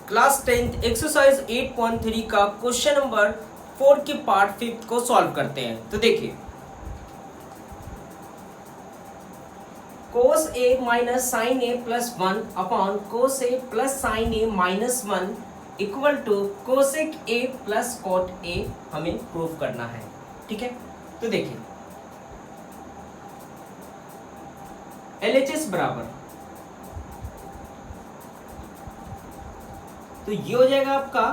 Class 10th exercise 8.3 का question number 4 के part 5 को सॉल्व करते हैं। तो देखिए, cos a minus sine a plus 1 upon cos a plus sine a minus 1 equal to cosec a plus cot a हमें prove करना है। ठीक है, तो देखिए LHS बराबर, तो ये हो जाएगा आपका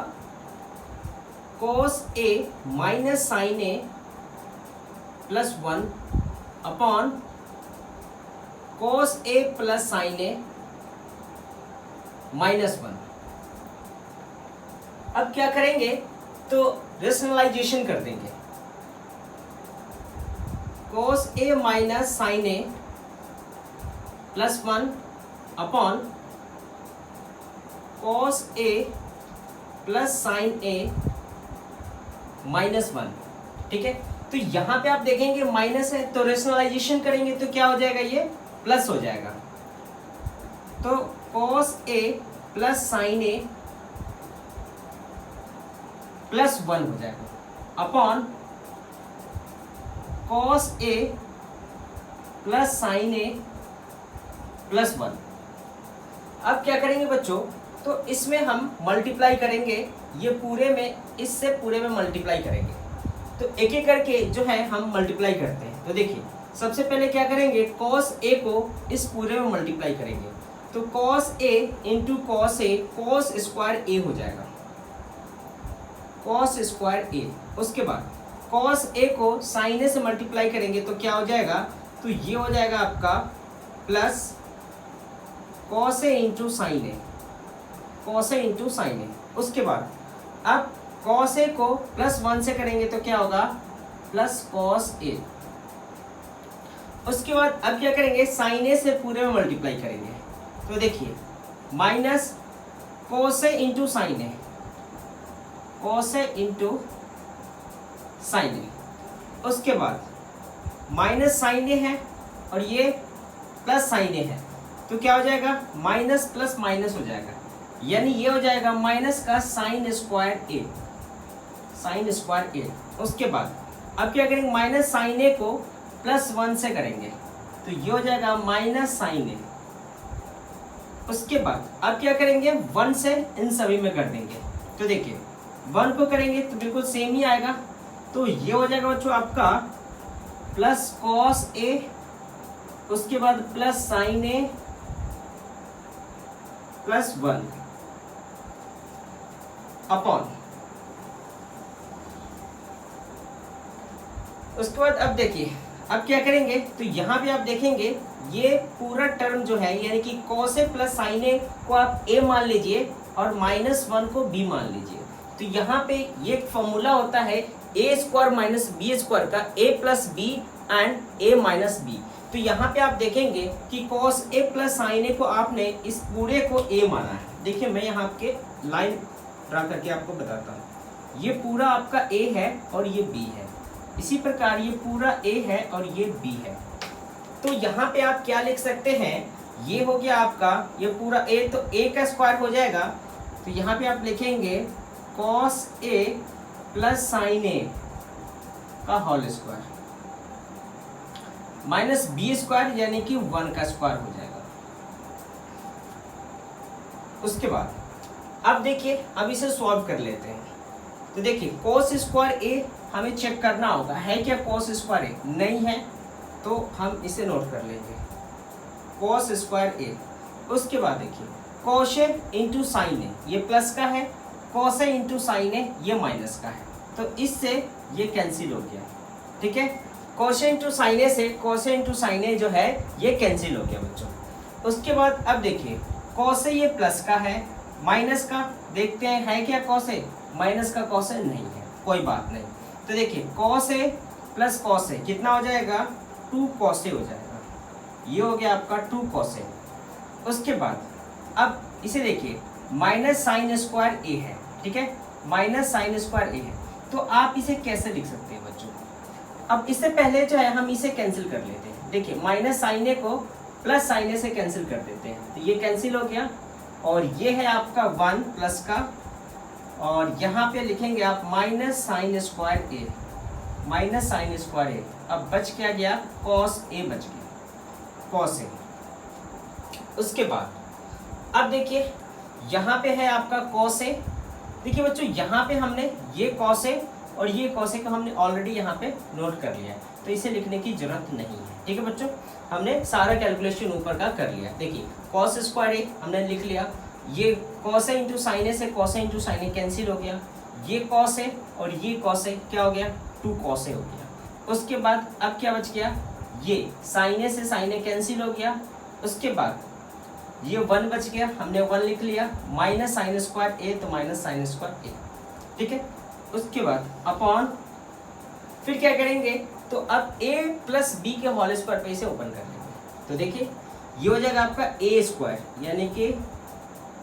cos a minus sine a plus 1 upon cos a plus sine a minus 1। अब क्या करेंगे, तो रेशनलाइजेशन कर देंगे। cos a minus sine a plus 1 upon cos a plus sine a minus 1। ठीक है, तो यहां पे आप देखेंगे माइनस है, तो रेशनलाइजेशन करेंगे तो क्या हो जाएगा, ये प्लस हो जाएगा। तो cos a plus sine a plus 1 हो जाएगा upon cos a plus sine a plus 1। अब क्या करेंगे बच्चों, तो इसमें हम मल्टीप्लाई करेंगे, ये पूरे में इससे पूरे में मल्टीप्लाई करेंगे। तो एक एक करके जो है हम मल्टीप्लाई करते हैं। तो देखिए सबसे पहले क्या करेंगे, cos a को इस पूरे में मल्टीप्लाई करेंगे, तो cos a into cos a cos square a हो जाएगा, cos स्क्वायर a। उसके बाद cos a को sin a से मल्टीप्लाई करेंगे तो क्या हो जाएगा, तो ये हो जाएगा आपका plus cos a into sine a, cos a into sine a। उसके बाद अब cos a को प्लस 1 से करेंगे तो क्या होगा, प्लस cos a। उसके बाद अब क्या करेंगे, साइन a से पूरे में मल्टीप्लाई करेंगे, तो देखिए minus cos a into sine a, cos a into sine a। उसके बाद माइनस साइन a है और ये प्लस साइन a है, तो क्या हो जाएगा, माइनस प्लस माइनस हो जाएगा, यानी ये हो जाएगा माइनस का sine square a, sine square a। उसके बाद अब क्या करेंगे, माइनस साइन a को प्लस 1 से करेंगे तो ये हो जाएगा माइनस साइन a। उसके बाद अब क्या करेंगे, 1 से इन सभी में कर देंगे, तो देखिए 1 को करेंगे तो बिल्कुल सेम ही आएगा, तो ये हो जाएगा बच्चों आपका प्लस cos a, उसके बाद plus sine a plus 1 upon, उसके बाद अब देखिए अब क्या करेंगे, तो यहाँ पे आप देखेंगे ये पूरा टर्म जो है, यानी कि cos a plus sine a को आप a मान लीजिए और माइनस 1 को b मान लीजिए। तो यहाँ पे ये फॉर्मूला होता है a square minus B square का, a plus B and a minus B. तो यहाँ पे आप देखेंगे कि cos a plus sine a को आपने इस पूरे को a माना है। देखिए मैं यहाँ आपके लाइन ड्रा करके आपको बताता हूँ, ये पूरा आपका a है और ये b है, इसी प्रकार ये पूरा a है और ये b है। तो यहाँ पे आप क्या लिख सकते हैं, ये हो गया आपका ये पूरा a, तो a का स्क्वायर हो जाएगा, तो यहाँ पे आप लिखेंगे cos a plus sine a का whole square minus B square, यानी कि 1 का स्क्वायर हो जाएगा। उसके बाद अब देखिए अब इसे सॉल्व कर लेते हैं। तो देखिए cos स्क्वायर a हमें चेक करना होगा, है क्या cos स्क्वायर a, नहीं है तो हम इसे नोट कर लेंगे cos स्क्वायर a। उसके बाद देखिए cos a into sine a, ये प्लस का है, cos a into sine a ये माइनस का है, तो इससे ये कैंसिल हो गया। ठीक है, cos a into sine a से cos a into sine a जो है ये कैंसिल हो गया बच्चों। उसके बाद अब देखिए cos a ये प्लस का है, माइनस का देखते हैं है क्या cos a, माइनस का cos a नहीं है, कोई बात नहीं। तो देखिए cos a plus cos a कितना हो जाएगा, 2 cos a हो जाएगा, ये हो गया आपका 2 cos a। उसके बाद अब इसे देखिए माइनस साइन स्क्वायर a है, ठीक है, माइनस साइन स्क्वायर a है, तो आप इसे कैसे लिख सकते हैं बच्चों। अब इससे पहले जो है हम इसे कैंसिल कर लेते हैं। देखिए माइनस साइन a को प्लस साइन ए से कैंसिल कर देते हैं, तो ये कैंसिल हो गया। और ये है आपका 1 प्लस का, और यहाँ पे लिखेंगे आप माइनस साइन स्क्वायर ए, माइनस साइन स्क्वायर ए। अब बच क्या गया, कॉस ए बच गया, कॉस ए। उसके बाद अब देखिए यहाँ पे है आपका कॉस ए। देखिए बच्चों यहाँ पे हमने ये कॉस ए और ये कॉस ए को हमने ऑलरेडी यहाँ पे नोट कर लिया है, तो इसे लिखने की जरूरत नहीं है। ठीक है बच्चों, हमने सारा कैलकुलेशन ऊपर का कर लिया। देखिए कॉस स्क्वायर ए हमने लिख लिया, ये कॉस ए इंटू साइन ए से cos A into sine A cancel हो गया, ये कॉस ए और ये कॉस ए क्या हो गया, 2 कॉस ए हो गया। उसके बाद अब क्या बच गया, ये साइन ए से साइन ए कैंसिल हो गया। उसके बाद ये 1 बच गया, हमने 1 लिख लिया, माइनस साइन स्क्वायर ए तो माइनस साइन स्क्वायर ए। ठीक है, उसके बाद अपॉन, फिर क्या करेंगे, तो अब a प्लस बी के होल स्क्वायर पे इसे ओपन कर लेंगे। तो देखिए ये हो जाएगा आपका ए स्क्वायर यानी कि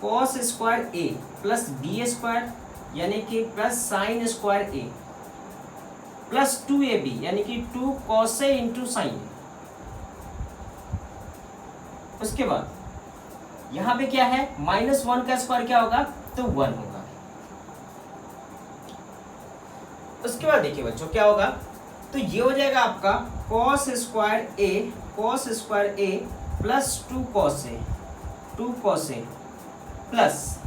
कॉस स्क्वायर ए प्लस बी स्क्वायर यानी कि प्लस साइन स्क्वायर ए प्लस 2ab यानी कि 2 कॉस ए इंटू साइन। उसके बाद यहाँ पे क्या है, -1 का स्क्वायर क्या होगा, तो 1 होगा। उसके बाद देखिए बच्चों क्या होगा, तो ये हो जाएगा आपका cos square A plus 2 cos A plus,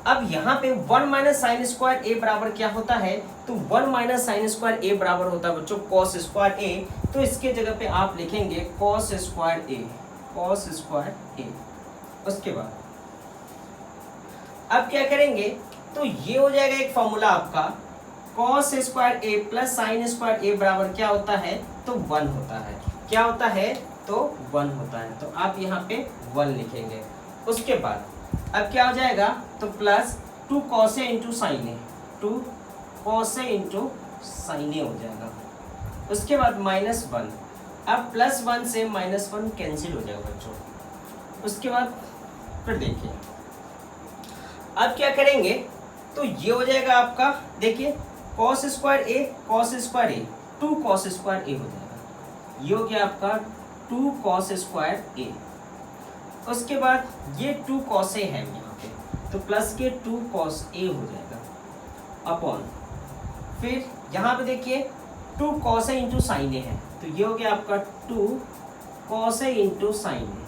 अब यहाँ पे 1 माइनस साइन स्क्वायर ए बराबर क्या होता है, तो 1 माइनस साइन स्क्वायर ए बराबर होता है बच्चों कॉस स्क्वायर ए। तो इसके जगह पे आप लिखेंगे कॉस स्क्वायर ए। उसके बाद अब क्या करेंगे, तो ये हो जाएगा एक फॉर्मूला आपका, कॉस स्क्वायर ए प्लस साइन स्क्वायर ए बराबर क्या होता है, तो 1 होता है। क्या होता है, तो 1 होता है। तो आप यहाँ पे 1 लिखेंगे। उसके बाद अब क्या हो जाएगा, तो plus 2 cos A into sine A, 2 cos A into sine ए हो जाएगा। उसके बाद -1, अब +1 से -1 कैंसिल हो जाएगा बच्चों। उसके बाद फिर देखिए अब क्या करेंगे, तो ये हो जाएगा आपका, देखिए कॉस स्क्वायर ए 2 कॉस स्क्वायर ए हो जाएगा। ये हो गया आपका 2 कॉस स्क्वायर ए। उसके बाद ये 2 कॉस ए है यहाँ पे, तो प्लस के 2 कॉस ए हो जाएगा अपॉन, फिर यहाँ पे देखिए 2 कॉस ए इंटू साइन ए है, तो ये हो गया आपका 2 cos A into sine A,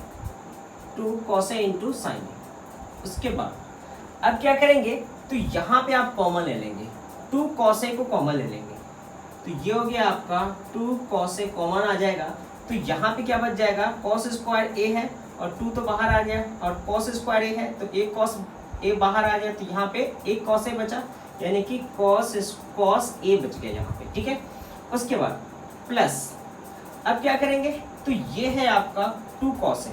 2 cos A into sine ए। उसके बाद अब क्या करेंगे, तो यहाँ पे आप कॉमन ले लेंगे, 2 कॉस ए को कॉमन ले लेंगे, तो ये हो गया आपका 2 कॉस ए कॉमन आ जाएगा। तो यहाँ पे क्या बच जाएगा, कॉस स्क्वायर ए है और 2 तो बाहर आ गया, और कॉस स्क्वायर ए है तो एक कॉस ए बाहर आ गया, तो यहाँ पे एक कॉस ए बचा यानी कि कॉस ए बच गया यहाँ पे। ठीक है, उसके बाद प्लस अब क्या करेंगे, तो ये है आपका 2 कॉस ए,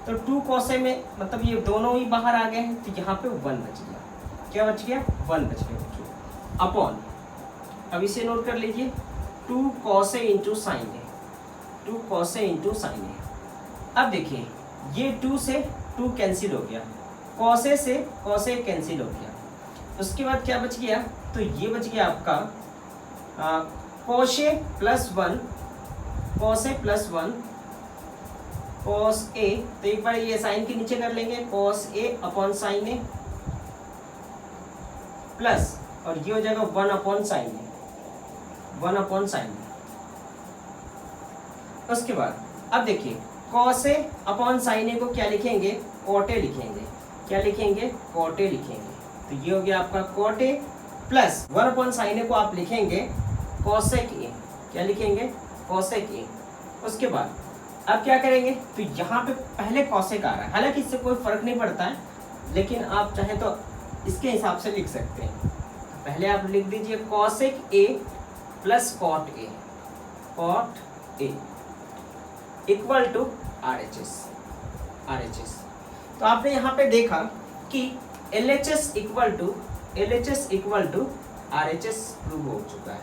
तो 2 कॉस ए में मतलब ये दोनों ही बाहर आ गए हैं, तो यहाँ पे 1 बच गया। क्या बच गया, 1 बच गया बच्चों अपॉन, अब इसे नोट कर लीजिए 2 cos A into sine A, 2 cos A into sine ए। अब देखिए ये 2 से 2 कैंसिल हो गया, कॉस ए से कॉस ए कैंसिल हो गया। उसके बाद क्या बच गया, तो ये बच गया आपका cos A plus 1 cos A, तो एक बार ये साइन के नीचे कर लेंगे, cos A upon sine a plus, और ये हो जाएगा 1 अपॉन साइन ए। उसके बाद अब देखिए cos A upon sine A को क्या लिखेंगे, कॉट ए लिखेंगे। क्या लिखेंगे, कॉट ए लिखेंगे। तो ये हो गया आपका cot A plus 1 upon sine A को आप लिखेंगे कॉसेक ए। क्या लिखेंगे, कॉसेक ए। उसके बाद अब क्या करेंगे, तो यहाँ पे पहले कॉसेक आ रहा है, हालांकि इससे कोई फर्क नहीं पड़ता है, लेकिन आप चाहें तो इसके हिसाब से लिख सकते हैं। पहले आप लिख दीजिए cosec a plus cot a equal to RHS। तो आपने यहाँ पे देखा कि LHS इक्वल टू RHS प्रूव हो चुका है,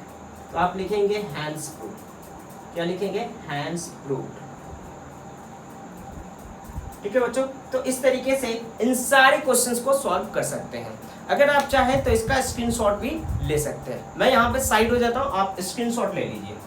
तो आप लिखेंगे हैंस प्रूव। क्या लिखेंगे, हैंस प्रूव। ठीक है बच्चों, तो इस तरीके से इन सारे क्वेश्चंस को सॉल्व कर सकते हैं। अगर आप चाहें तो इसका स्क्रीनशॉट भी ले सकते हैं। मैं यहाँ पे साइड हो जाता हूँ, आप स्क्रीनशॉट ले लीजिए।